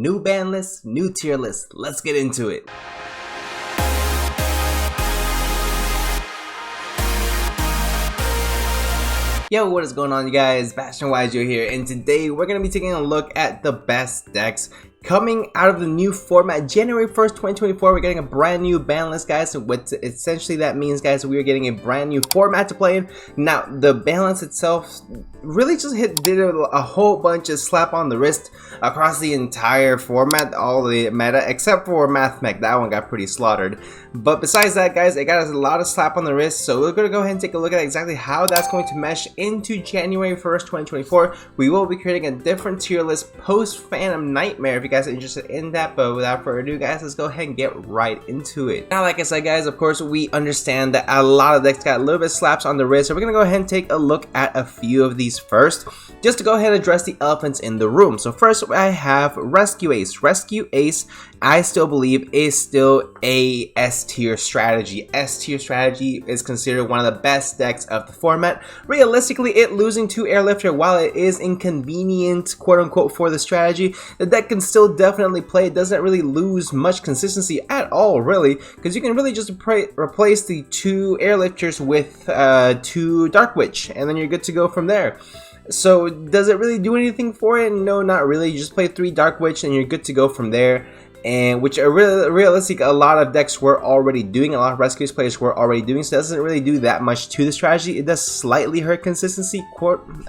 New ban list, new tier list. Let's get into it. Yo, what is going on, you guys? Yugioh here, and today we're going to be taking a look at the best decks coming out of the new format. January 1st, 2024, we're getting a brand new ban list, guys. So what essentially that means, guys, we are getting a brand new format to play in. Now, the ban list itself really just did a whole bunch of slap on the wrist across the entire format, all the meta, except for Mathme. That one got pretty slaughtered. But besides that, guys, it got us a lot of slap on the wrist. So we're going to go ahead and take a look at exactly how that's going to mesh into January 1st, 2024. We will be creating a different tier list post Phantom Nightmare if you guys are interested in that. But without further ado, guys, let's go ahead and get right into it. Now, like I said, guys, of course, we understand that a lot of decks got a little bit slaps on the wrist. So we're going to go ahead and take a look at a few of these first, just to go ahead and address the elephants in the room. So first, I have Rescue Ace. Rescue Ace, I still believe, is still a S tier strategy. S tier strategy is considered one of the best decks of the format. Realistically, it losing to Airlifter, while it is inconvenient, quote unquote, for the strategy, the deck can still definitely play. It doesn't really lose much consistency at all, really, because you can really just replace the 2 Airlifters with 2 Dark Witch, and then you're good to go from there. So does it really do anything for it? No, not really. You just play 3 Dark Witch and you're good to go from there. And which are realistic, a lot of decks were already doing, a lot of Rescue Ace players were already doing, so it doesn't really do that much to the strategy. It does slightly hurt consistency,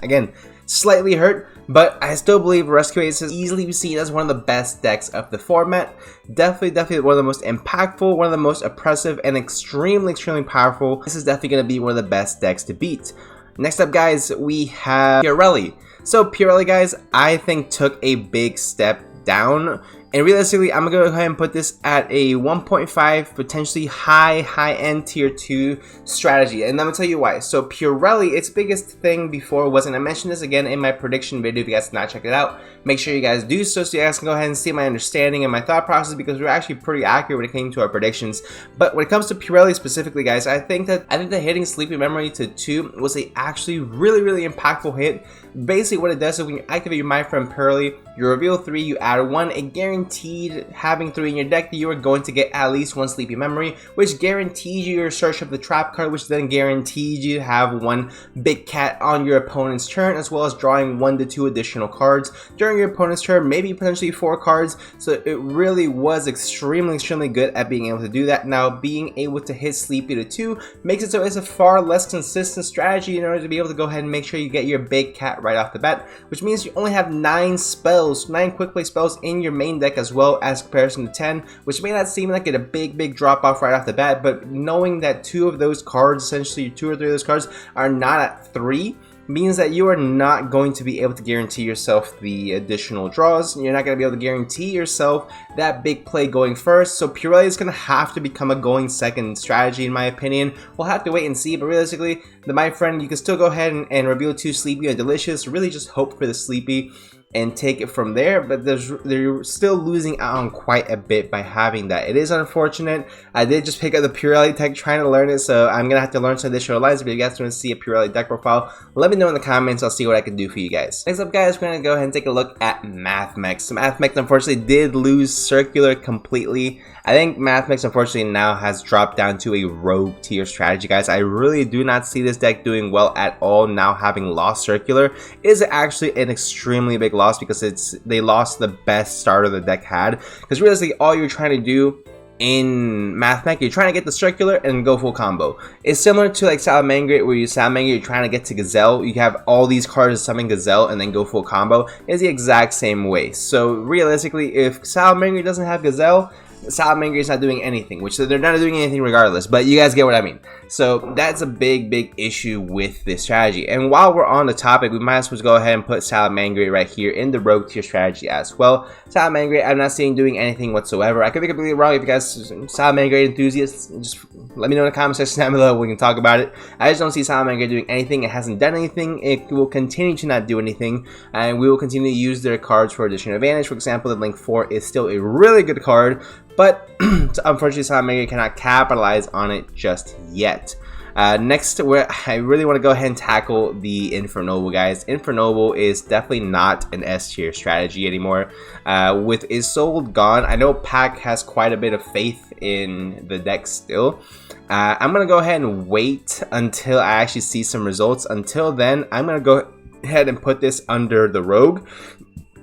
again, slightly hurt, but I still believe Rescue Ace is easily be seen as one of the best decks of the format. Definitely one of the most impactful, one of the most oppressive, and extremely powerful. This is definitely going to be one of the best decks to beat. Next up, guys, we have Pelli. So Pelli, guys, I think took a big step down, and realistically, I'm gonna go ahead and put this at a 1.5, potentially high-end tier 2 strategy, and I'm gonna tell you why. So Pelli, its biggest thing before was, and I mentioned this again in my prediction video, if you guys have not checked it out, make sure you guys do so you guys can go ahead and see my understanding and my thought process, because we're actually pretty accurate when it came to our predictions. But when it comes to Pelli specifically, guys, I think that hitting Sleepy Memory to 2 was a actually really impactful hit. Basically what it does is when you activate your My Friend Pelli, you reveal 3, you add 1, it guaranteed having 3 in your deck that you are going to get at least 1 Sleepy Memory, which guarantees you your search of the trap card, which then guarantees you to have 1 Big Cat on your opponent's turn, as well as drawing 1 to 2 additional cards during your opponent's turn, maybe potentially 4 cards. So it really was extremely good at being able to do that. Now, being able to hit Sleepy to 2 makes it so it's a far less consistent strategy in order to be able to go ahead and make sure you get your Big Cat right off the bat, which means you only have 9 spells, 9 quick play spells in your main deck, as well as comparison to 10, which may not seem like a big drop off right off the bat, but knowing that 2 of those cards, essentially 2 or 3 of those cards, are not at 3, means that you are not going to be able to guarantee yourself the additional draws. You're not going to be able to guarantee yourself that big play going first. So Pelli is going to have to become a going second strategy, in my opinion. We'll have to wait and see, but realistically, My Friend, you can still go ahead and reveal 2 Sleepy and Delicious. Really just hope for the Sleepy and take it from there, but they're still losing out on quite a bit by having that. It is unfortunate. I did just pick up the Pelli tech trying to learn it, so I'm gonna have to learn some additional lines. But if you guys want to see a Pelli deck profile, let me know in the comments. I'll see what I can do for you guys. Next up, guys, we're gonna go ahead and take a look at Mathme. So Mathme unfortunately did lose Circular completely. I think Mathme unfortunately now has dropped down to a rogue tier strategy, guys. I really do not see this deck doing well at all now, having lost Circular. It is actually an extremely big loss, because they lost the best starter the deck had. Because realistically, all you're trying to do in Mathme, you're trying to get the Circular and go full combo. It's similar to like Salamander, where you're trying to get to Gazelle. You have all these cards to summon Gazelle and then go full combo. It's the exact same way. So realistically, if Salamander doesn't have Gazelle, Salamander is not doing anything, which they're not doing anything regardless, but you guys get what I mean. So that's a big issue with this strategy. And while we're on the topic, we might as well go ahead and put Salamander right here in the rogue tier strategy as well. Salamander, I'm not seeing doing anything whatsoever. I could be completely wrong. If you guys Salamander enthusiasts, just let me know in the comment section down below. We can talk about it. I just don't see Salamander doing anything. It hasn't done anything. It will continue to not do anything, and we will continue to use their cards for additional advantage. For example, the Link 4 is still a really good card, but unfortunately Salamander cannot capitalize on it just yet. Next, I really want to go ahead and tackle the Infernoble, guys. Infernoble is definitely not an S tier strategy anymore. With Isolde gone, I know Pack has quite a bit of faith in the deck still. I'm going to go ahead and wait until I actually see some results. Until then, I'm going to go ahead and put this under the Rogue.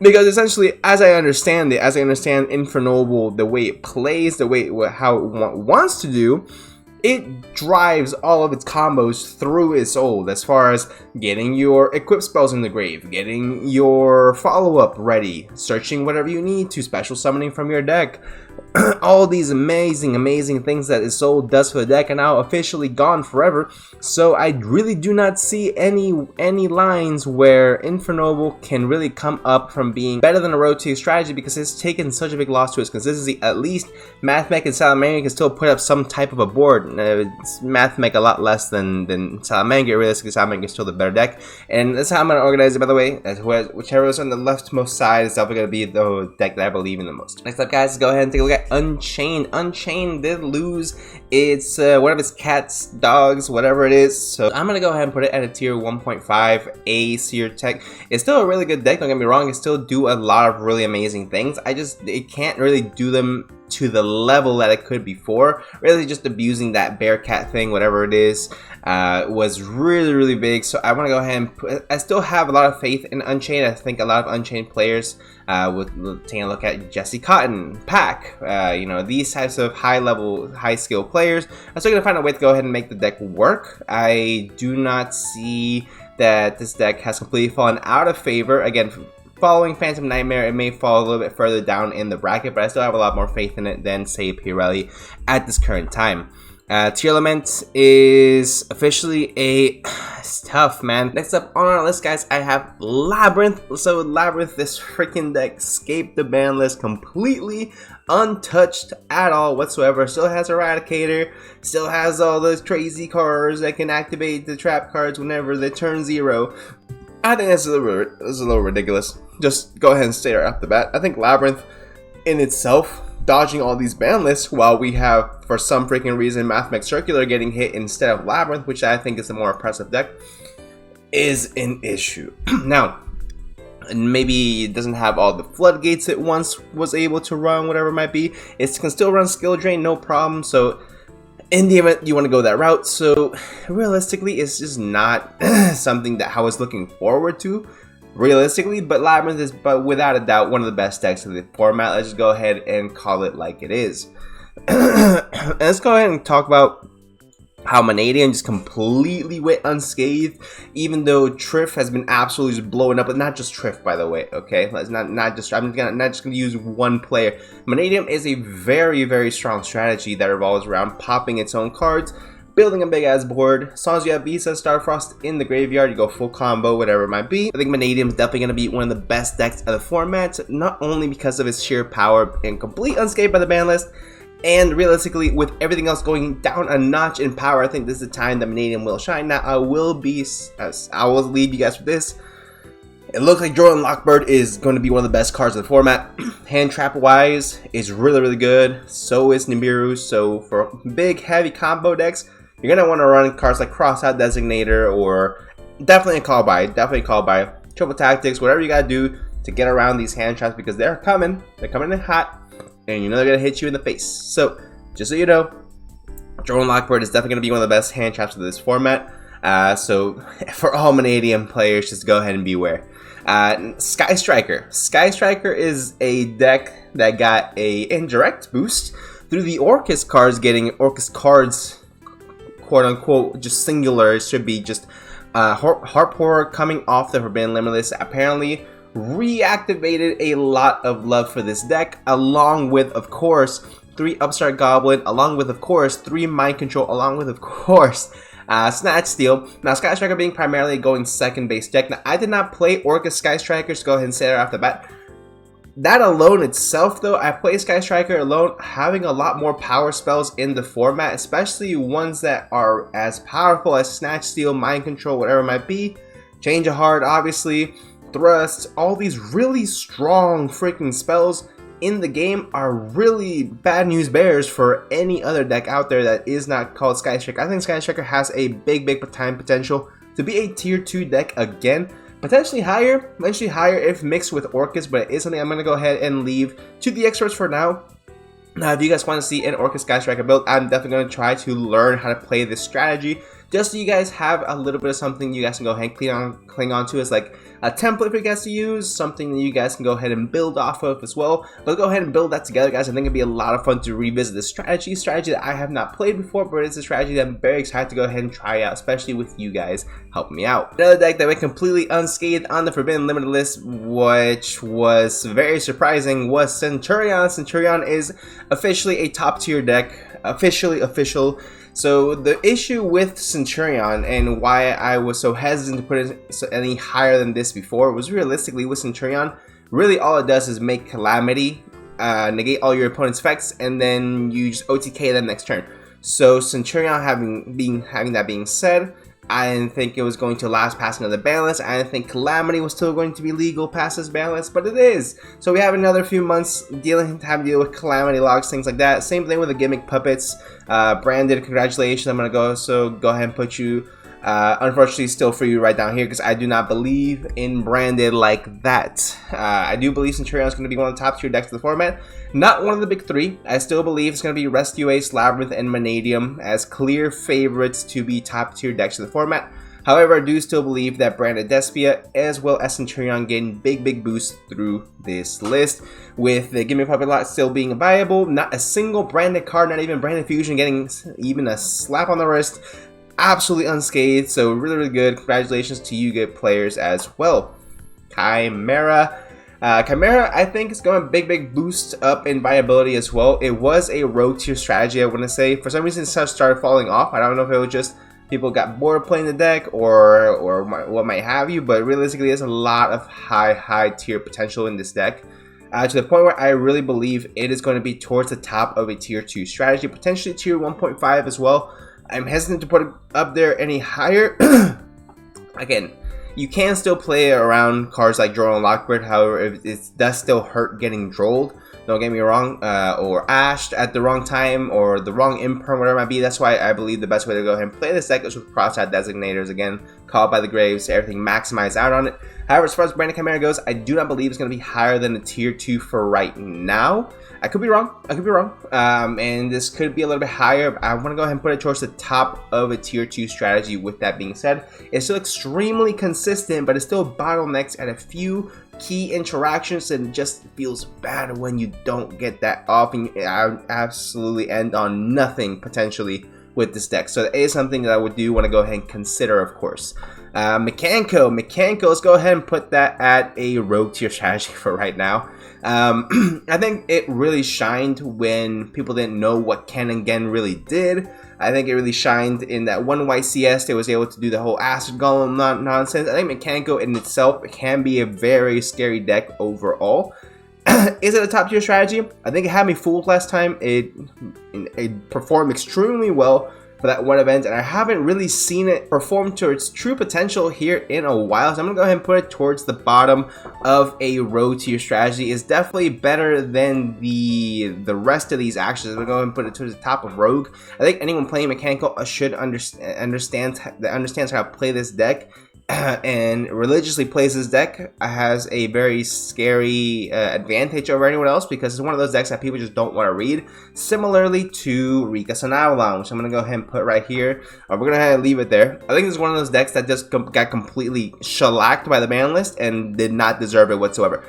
Because essentially, as I understand Infernoble, the way it plays, the way how it wants to do, it drives all of its combos through Isolde, as far as getting your equip spells in the grave, getting your follow-up ready, searching whatever you need to, special summoning from your deck. All these amazing things that Isolde does for the deck are now officially gone forever. So I really do not see any lines where Infernoble can really come up from being better than a Road 2 strategy, because it's taken such a big loss to its consistency. At least Mathme and Salamander can still put up some type of a board. Mathme a lot less than Salamander. Realistically, Salamander is still the better deck, and that's how I'm going to organize it, by the way. Whichever is on the leftmost side is definitely going to be the deck that I believe in the most. Next up, guys, go ahead and take a look at Unchained. Unchained did lose its one of its cats, dogs, whatever it is. So I'm gonna go ahead and put it at a tier 1.5 A tier tech. It's still a really good deck, don't get me wrong. It still do a lot of really amazing things. It can't really do them to the level that it could before. Really just abusing that bear cat thing, whatever it is, was really big. So I want to go ahead and I still have a lot of faith in Unchained. I think a lot of Unchained players with taking a look at Jesse Cotton, Pack, you know, these types of high skill players are still gonna find a way to go ahead and make the deck work. I do not see that this deck has completely fallen out of favor. Again, following Phantom Nightmare, it may fall a little bit further down in the bracket, but I still have a lot more faith in it than, say, Pirelli at this current time. Tierlist is officially it's tough, man. Next up on our list, guys, I have Labyrinth. So Labyrinth, this freaking deck escaped the ban list completely untouched at all whatsoever. Still has Eradicator, still has all those crazy cards that can activate the trap cards whenever they turn 0. I think this is a little ridiculous. Just go ahead and state right off the bat. I think Labyrinth in itself, dodging all these ban lists, while we have, for some freaking reason, Mathme Circular getting hit instead of Labyrinth, which I think is a more impressive deck, is an issue. Now, maybe it doesn't have all the floodgates it once was able to run, whatever it might be. It can still run Skill Drain, no problem. So in the event you want to go that route, so realistically, it's just not something that I was looking forward to, realistically. But Labyrinth is, but without a doubt, one of the best decks of the format. Let's just go ahead and call it like it is. Let's go ahead and talk about how Vanadium just completely went unscathed, even though Triff has been absolutely just blowing up. But not just Triff, by the way. Okay, let's not just. I'm not just gonna use one player. Vanadium is a very strong strategy that revolves around popping its own cards, building a big ass board. As long as you have Visa, Starfrost in the graveyard, you go full combo, whatever it might be. I think Vanadium is definitely gonna be one of the best decks of the format, not only because of its sheer power and complete unscathed by the ban list, and realistically, with everything else going down a notch in power, I think this is the time that Vanadium will shine. Now, I will leave you guys with this. It looks like Jordan Lockbird is going to be one of the best cards in the format. Hand trap wise, is really good. So is Nibiru. So for big, heavy combo decks, you're gonna want to run cards like Crossout Designator, or definitely a call by. Triple Tactics, whatever you gotta do to get around these hand traps, because they're coming. They're coming in hot. And you know they're going to hit you in the face. So, just so you know, Jordan Lockbird is definitely going to be one of the best hand traps of this format. So, for all Vanadium players, just go ahead and beware. Sky Striker. Sky Striker is a deck that got a indirect boost through the Orchest cards getting Orchest cards, quote-unquote, just singular. It should be just Harp Horror coming off the Forbidden Limitless. Apparently reactivated a lot of love for this deck, along with, of course, 3 Upstart Goblin, along with, of course, 3 Mind Control, along with, of course, Snatch Steal. Now, Sky Striker being primarily going second base deck. Now, I did not play Orchest Sky Striker, so go ahead and say that off the bat. That alone itself, though, I play Sky Striker alone, having a lot more power spells in the format, especially ones that are as powerful as Snatch Steal, Mind Control, whatever it might be. Change of Heart, obviously. Thrust, all these really strong freaking spells in the game are really bad news bears for any other deck out there that is not called Sky Striker. I think Sky Striker has a big time potential to be a tier 2 deck again. Potentially higher, eventually higher if mixed with Orchest, but it is something I'm going to go ahead and leave to the experts for now. Now, if you guys want to see an Orchest Sky Striker build, I'm definitely going to try to learn how to play this strategy, just so you guys have a little bit of something you guys can go ahead and cling on to as like a template for you guys to use, something that you guys can go ahead and build off of as well. But go ahead and build that together, guys. I think it'd be a lot of fun to revisit this strategy that I have not played before, but it's a strategy that I'm very excited to go ahead and try out, especially with you guys helping me out. Another deck that went completely unscathed on the Forbidden Limited list, which was very surprising, was Centurion. Centurion is officially a top tier deck, official. So the issue with Centurion and why I was so hesitant to put it any higher than this before was realistically with Centurion, really all it does is make Calamity, negate all your opponent's effects, and then you just OTK them next turn. So Centurion having that being said, I didn't think it was going to last past another Banlist. I didn't think Calamity was still going to be legal past this Banlist, but it is. So we have another few months having to deal with Calamity logs, things like that. Same thing with the gimmick puppets. Branded, congratulations. I'm gonna go ahead and put you, unfortunately, still for you right down here because I do not believe in branded like that. I do believe Centurion is going to be one of the top tier decks of the format. Not one of the big three. I still believe it's going to be Rescue Ace, Labyrinth, and Vanadium as clear favorites to be top tier decks of the format. However, I do still believe that Branded Despia as well as Centurion getting big boosts through this list, with the Gimme Puppet lot still being viable. Not a single branded card, not even Branded Fusion getting even a slap on the wrist. Absolutely unscathed, so really good. Congratulations to you good players as well. Chimera. Chimera, I think, is going big boost up in viability as well. It was a rogue tier strategy, I want to say. For some reason, it started falling off. I don't know if it was just people got bored playing the deck or what might have you, but realistically, there's a lot of high tier potential in this deck. To the point where I really believe it is going to be towards the top of a tier 2 strategy, potentially tier 1.5 as well. I'm hesitant to put it up there any higher. Again, you can still play around cards like Droll and Lockbird, however, it does still hurt getting drolled. Don't get me wrong, or ashed at the wrong time, or the wrong imperm, whatever it might be. That's why I believe the best way to go ahead and play this deck is with cross-out designators. Again, Called by the Graves, everything maximized out on it. However, as far as Branded Chimera goes, I do not believe it's going to be higher than a tier 2 for right now. I could be wrong. And this could be a little bit higher. I want to go ahead and put it towards the top of a tier 2 strategy. With that being said, it's still extremely consistent, but it still bottlenecks at a few key interactions, and just feels bad when you don't get that off, and you absolutely end on nothing potentially with this deck. So that is something that I would want to go ahead and consider, of course. Mechanico, let's go ahead and put that at a rogue tier strategy for right now. I think it really shined when people didn't know what Ken and Gen really did. I think it really shined in that one YCS. They was able to do the whole Acid Golem nonsense. I think Mechanico in itself can be a very scary deck overall. Is it a top tier strategy? I think it had me fooled last time. It performed extremely well for that one event, and I haven't really seen it perform to its true potential here in a while, so I'm gonna go ahead and put it towards the bottom of a rogue tier strategy. It's definitely better than the rest of these actions. I'm gonna go ahead and put it towards the top of rogue. I think anyone playing Mechanical should understands how to play this deck and religiously plays this deck. Has a very scary advantage over anyone else, because it's one of those decks that people just don't want to read. Similarly to Rika Sanavalon, which I'm going to go ahead and put right here. We're going to leave it there. I think it's one of those decks that just got completely shellacked by the ban list and did not deserve it whatsoever.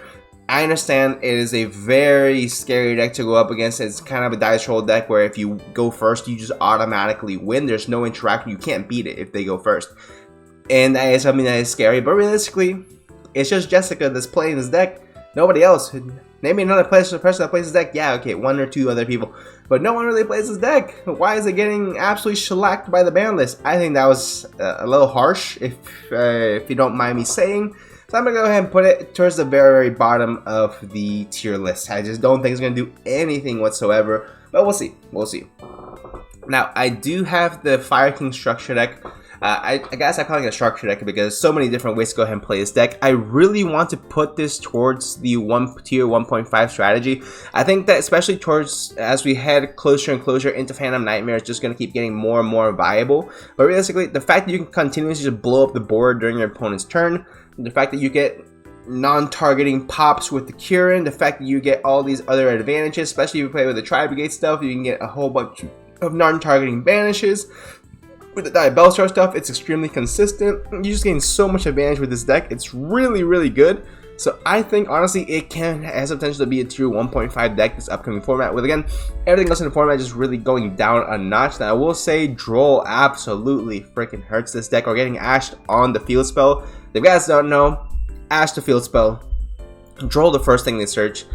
I understand it is a very scary deck to go up against. It's kind of a dice roll deck where if you go first, you just automatically win. There's no interaction. You can't beat it if they go first. And that is something that is scary, but realistically, it's just Jessica that's playing this deck. Nobody else. Name me another person that plays this deck. Yeah, okay, one or two other people. But no one really plays this deck. Why is it getting absolutely shellacked by the ban list? I think that was a little harsh, if you don't mind me saying. So I'm going to go ahead and put it towards the very bottom of the tier list. I just don't think it's going to do anything whatsoever. But we'll see. We'll see. Now, I do have the Fire King structure deck. I guess I call it a structure deck because so many different ways to go ahead and play this deck. I really want to put this towards the tier 1.5 strategy. I think that especially towards as we head closer and closer into Phantom Nightmare, it's just going to keep getting more and more viable. But realistically, the fact that you can continuously just blow up the board during your opponent's turn, the fact that you get non-targeting pops with the Curin, the fact that you get all these other advantages, especially if you play with the Tri-Brigade stuff, you can get a whole bunch of non-targeting banishes. With the Diabellstar stuff, it's extremely consistent. You just gain so much advantage with this deck. It's really, really good. So I think, honestly, it has the potential to be a tier 1.5 deck this upcoming format. With, again, everything else in the format just really going down a notch. Now, I will say Droll absolutely freaking hurts this deck. Or getting ashed on the field spell. If you guys don't know, Ash the field spell, Droll the first thing they search,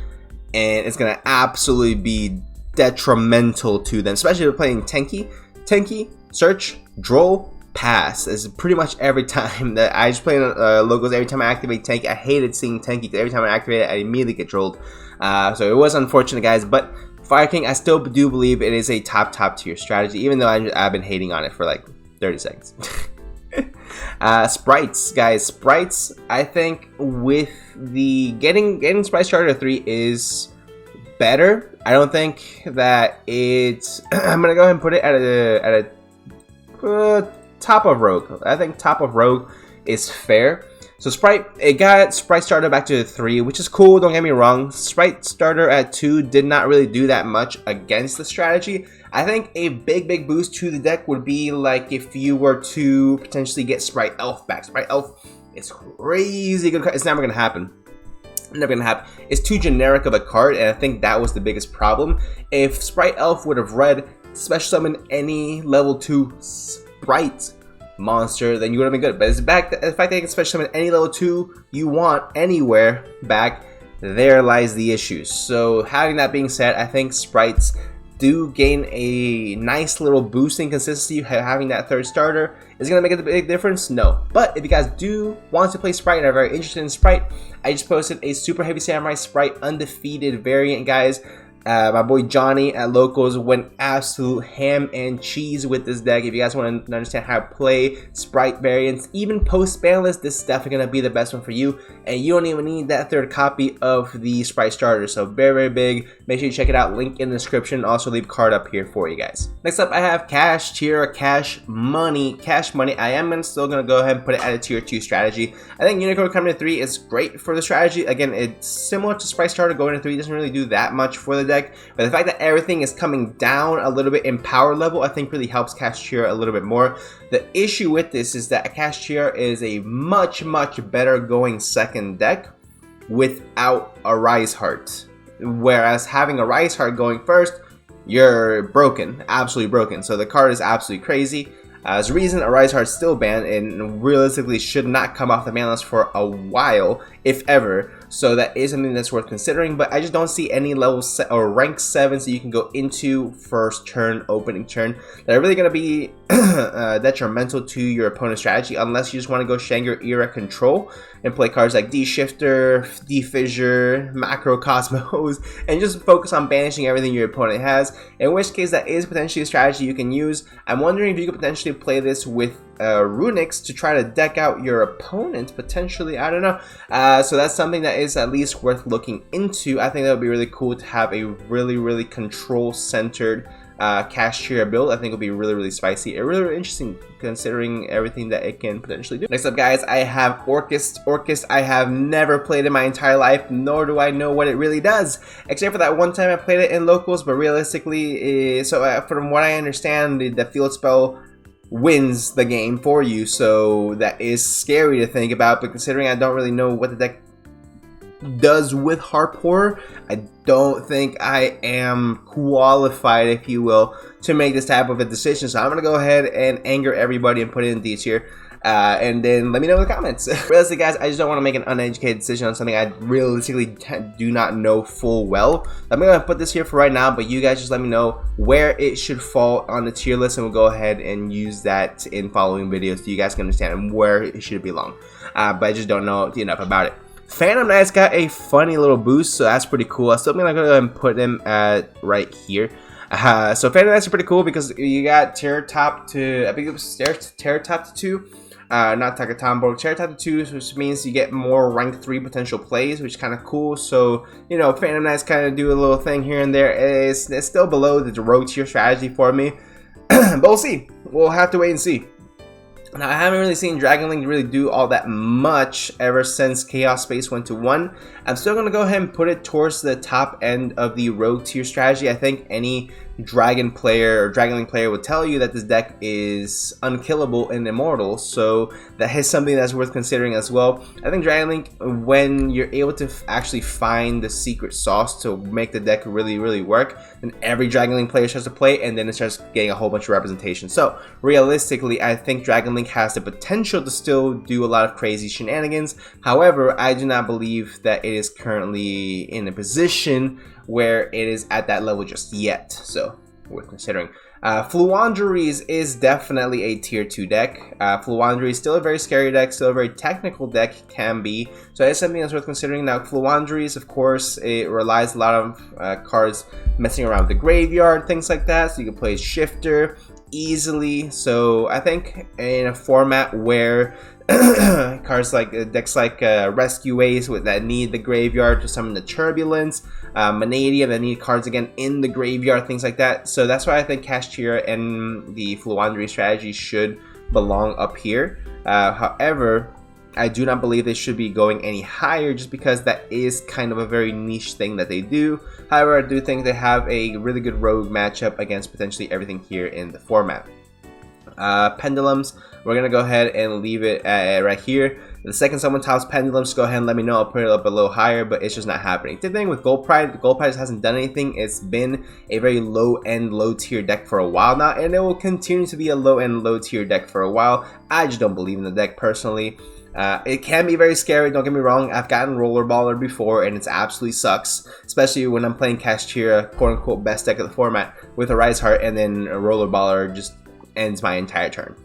and it's gonna absolutely be detrimental to them, especially if you're playing tanky, search, Droll, pass. It's pretty much every time that I just play logos. Every time I activate tanky, I hated seeing tanky because every time I activate it, I immediately get trolled. So it was unfortunate, guys, but Fire King, I still do believe it is a top tier strategy, even though I've been hating on it for like 30 seconds. Sprites, guys. Sprites, I think with the getting Sprite Starter 3 is better. I don't think that it's I'm gonna go ahead and put it at a top of Rogue. I think top of Rogue is fair. So Sprite, it got Sprite Starter back to 3, which is cool, don't get me wrong. Sprite Starter at 2 did not really do that much against the strategy. I think a big boost to the deck would be like if you were to potentially get Sprite Elf back. Sprite Elf is crazy good. It's never gonna happen. Never gonna happen. It's too generic of a card, and I think that was the biggest problem. If Sprite Elf would have read special summon any level 2 Sprite monster, then you would have been good. But it's back, the fact that you can special summon any level 2 you want anywhere back, there lies the issue. So having that being said, I think Sprites do gain a nice little boost in consistency. Having that third starter is going to make a big difference? No. But if you guys do want to play Sprite and are very interested in Sprite, I just posted a Super Heavy Samurai Sprite undefeated variant, guys. My boy Johnny at Locals went absolute ham and cheese with this deck. If you guys want to understand how to play Sprite variants, even post Banlist, this is definitely going to be the best one for you. And you don't even need that third copy of the Sprite starter. So very big. Make sure you check it out. Link in the description. Also leave card up here for you guys. Next up, I have Cash Tier, Cash Money. Cash Money, I am still going to go ahead and put it at a tier 2 strategy. I think Unicorn coming to 3 is great for the strategy. Again, it's similar to Sprite starter going to 3. It doesn't really do that much for the deck. But the fact that everything is coming down a little bit in power level, I think really helps Cashier a little bit more. The issue with this is that Cashier is a much better going second deck without a Rise Heart. Whereas having a Rise Heart going first, you're broken, absolutely broken. So the card is absolutely crazy. As a reason, a Rise Heart is still banned and realistically should not come off the ban list for a while, if ever. So that is something that's worth considering, but I just don't see any level or rank 7s that you can go into first turn, opening turn, that are really going to be detrimental to your opponent's strategy, unless you just want to go Shanger Era Control and play cards like D-Shifter, D-Fissure, Macro Cosmos, and just focus on banishing everything your opponent has, in which case that is potentially a strategy you can use. I'm wondering if you could potentially play this with Runix to try to deck out your opponent, potentially, I don't know. So that's something that is at least worth looking into. I think that would be really cool to have a really control-centered Cashier build. I think it'll be really spicy and really interesting considering everything that it can potentially do. Next up, guys, I have Orchest. Orchest I have never played in my entire life, nor do I know what it really does, except for that one time I played it in locals. But realistically, from what I understand, the field spell wins the game for you, so that is scary to think about. But considering I don't really know what the deck does with Harp Horror, I don't think I am qualified, if you will, to make this type of a decision. So I'm gonna go ahead and anger everybody and put it in D tier. And then let me know in the comments. Realistically, guys, I just don't want to make an uneducated decision on something I realistically do not know full well. I'm going to put this here for right now, but you guys just let me know where it should fall on the tier list, and we'll go ahead and use that in following videos so you guys can understand where it should belong. But I just don't know enough about it. Phantom Knight's got a funny little boost, so that's pretty cool. I'm still going to go ahead and put him at right here. So Phantom Knights are pretty cool because you got tier top to, I think it was tier top to 2. Not Takatambo, tier top to 2, which means you get more rank 3 potential plays, which is kind of cool. So, you know, Phantom Knights kind of do a little thing here and there. It's still below the rogue tier strategy for me. But we'll see. We'll have to wait and see. Now, I haven't really seen Dragon Link really do all that much ever since Chaos Space went to 1. I'm still going to go ahead and put it towards the top end of the rogue tier strategy. I think any Dragon player or Dragon Link player would tell you that this deck is unkillable and immortal, so that is something that's worth considering as well. I think Dragon Link, when you're able to actually find the secret sauce to make the deck really work, then every Dragon Link player starts to play, and then it starts getting a whole bunch of representation. So realistically, I think Dragon Link has the potential to still do a lot of crazy shenanigans. However, I do not believe that it is currently in a position where it is at that level just yet, so worth considering. Flandre is definitely a tier 2 deck. Flandre is still a very scary deck, still a very technical deck, can be, so it's something that's worth considering. Now Flandre, of course, it relies a lot of cards messing around with the graveyard, things like that, so you can play Shifter easily. So I think in a format where cards like decks like Rescue Ace that need the graveyard to summon the Turbulence, Vanadium that need cards again in the graveyard, things like that. So that's why I think Chimera and the Flandre strategy should belong up here. However, I do not believe they should be going any higher just because that is kind of a very niche thing that they do. However, I do think they have a really good rogue matchup against potentially everything here in the format. Pendulums, we're gonna go ahead and leave it right here. The second someone tops Pendulums, go ahead and let me know. I'll put it up a little higher, but it's just not happening. The thing with Gold Pride hasn't done anything. It's been a very low-end, low-tier deck for a while now, and it will continue to be a low-end, low-tier deck for a while. I just don't believe in the deck personally. It can be very scary, don't get me wrong. I've gotten Rollerballer before and it absolutely sucks, especially when I'm playing Chimera, quote-unquote best deck of the format, with a Rise Heart, and then a Rollerballer just ends my entire turn.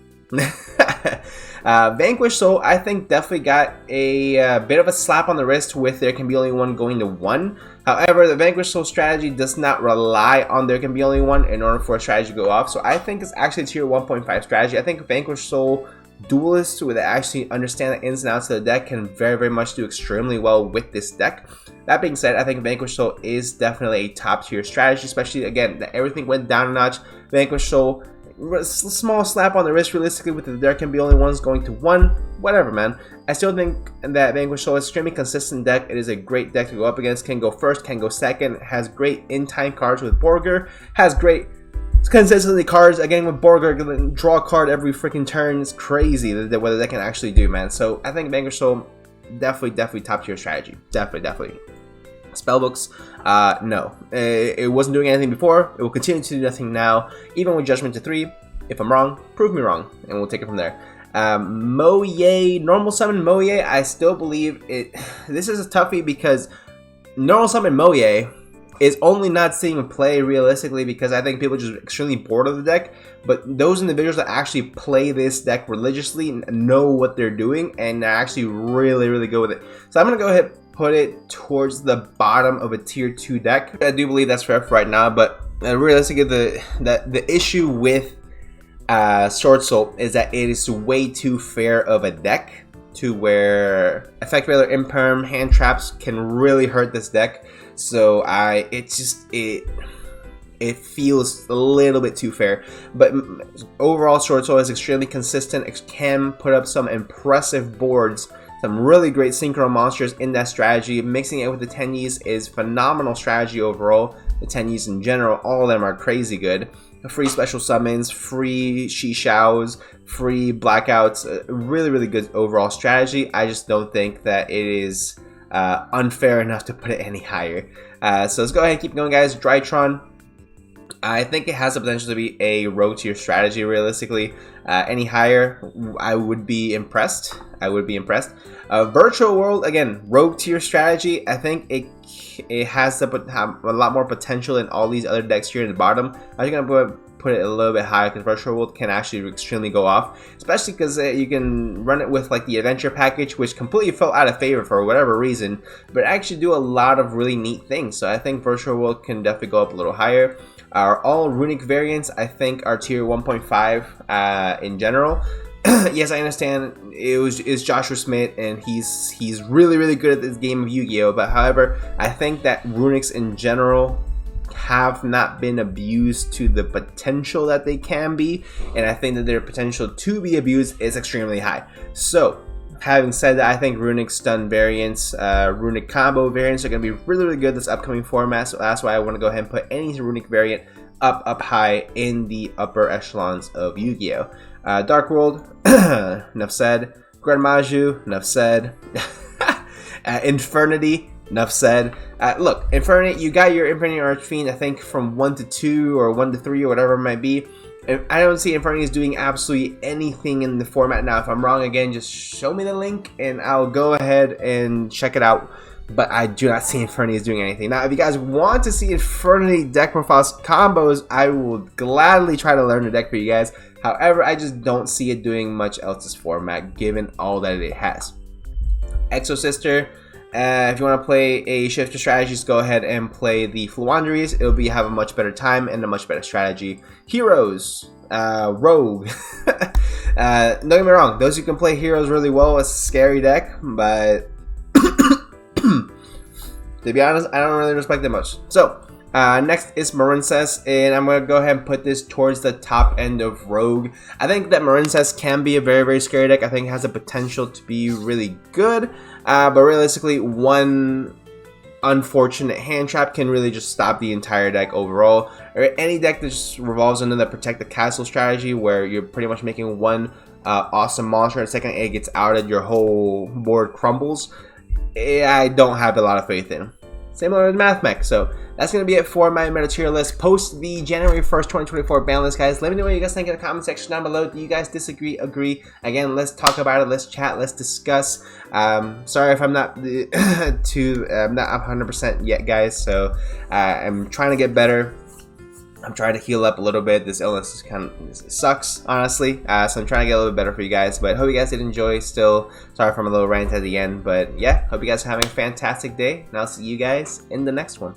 Vanquish Soul, I think, definitely got a bit of a slap on the wrist with there can be only one going to 1. However, the Vanquish Soul strategy does not rely on there can be only 1 in order for a strategy to go off. So I think it's actually a tier 1.5 strategy. I think Vanquish Soul duelists who actually understand the ins and outs of the deck can very much do extremely well with this deck. That being said, I think Vanquish Soul is definitely a top tier strategy, especially again that everything went down a notch. Vanquish Soul, small slap on the wrist realistically with the there can be only ones going to 1, whatever, man. I still think that Vanquish Soul is an extremely consistent deck. It is a great deck to go up against, can go first, can go second, has great in-time cards with Borger, has great consistently cards again with Borger, draw a card every freaking turn. It's crazy what they can actually do, man. So I think Vanquish Soul definitely top tier strategy, definitely. Spellbooks, no, it wasn't doing anything before. It will continue to do nothing now, even with Judgment to 3. If I'm wrong, prove me wrong, and we'll take it from there. Moay, normal summon Moay, I still believe it. This is a toughie because normal summon Moay is only not seeing play realistically because I think people are just extremely bored of the deck. But those individuals that actually play this deck religiously know what they're doing and are actually really good with it. So I'm gonna go ahead put it towards the bottom of a tier 2 deck. I do believe that's fair for right now, but realistically, the issue with Sword Soul is that it is way too fair of a deck to where Effect Railer, Imperm, hand traps can really hurt this deck. So it feels a little bit too fair. But overall, Sword Soul is extremely consistent. It can put up some impressive boards, some really great synchro monsters in that strategy. Mixing it with the Tenyis is phenomenal strategy overall. The Tenyis in general, all of them are crazy good. Free special summons, free Shishaos, free blackouts, really good overall strategy. I just don't think that it is unfair enough to put it any higher. So let's go ahead and keep going, guys. Drytron, I think it has the potential to be a rogue tier strategy realistically. Any higher, I would be impressed. Virtual World, again, rogue tier strategy. I think it has have a lot more potential than all these other decks here at the bottom. I'm just gonna put it a little bit higher because Virtual World can actually extremely go off, especially because you can run it with like the Adventure package, which completely fell out of favor for whatever reason, but actually do a lot of really neat things. So I think Virtual World can definitely go up a little higher. Our all runic variants, I think, are tier 1.5 in general. Yes, I understand it's Joshua Smith and he's really good at this game of Yu-Gi-Oh! But however, I think that runics in general have not been abused to the potential that they can be, and I think that their potential to be abused is extremely high. So having said that, I think runic stun variants, runic combo variants are going to be really good this upcoming format, so that's why I want to go ahead and put any runic variant up high in the upper echelons of Yu-Gi-Oh! Dark World, enough said. Grandmaju, enough said. Infernity, enough said. Look, Infernity, you got your Infernity Archfiend, I think from 1 to 2 or 1 to 3 or whatever it might be. I don't see Infernity is doing absolutely anything in the format now. If I'm wrong, again, just show me the link and I'll go ahead and check it out. But I do not see Infernity is doing anything. Now, if you guys want to see Infernity deck profiles combos, I will gladly try to learn the deck for you guys. However, I just don't see it doing much else this format, given all that it has. Exo Sister, if you want to play a shifter strategy, just go ahead and play the Flandres. It'll be have a much better time and a much better strategy. Heroes, Rogue. Don't get me wrong, those who can play Heroes really well, it's a scary deck, but to be honest, I don't really respect it much. So, next is Marincess, and I'm going to go ahead and put this towards the top end of Rogue. I think that Marincess can be a very scary deck. I think it has the potential to be really good, but realistically, one unfortunate hand trap can really just stop the entire deck overall. Or any deck that just revolves under the Protect the Castle strategy, where you're pretty much making one awesome monster, and the second it gets outed, your whole board crumbles. I don't have a lot of faith in. Similar with Mathme. So that's going to be it for my meta tier list post the January 1st, 2024 ban list, guys. Let me know what you guys think in the comment section down below. Do you guys disagree, agree? Again, let's talk about it. Let's chat. Let's discuss. Sorry if I'm not I'm not 100% yet, guys. So I'm trying to get better. I'm trying to heal up a little bit. This illness is it sucks, honestly. So I'm trying to get a little bit better for you guys. But hope you guys did enjoy. Still, sorry for my little rant at the end. But yeah, hope you guys are having a fantastic day. And I'll see you guys in the next one.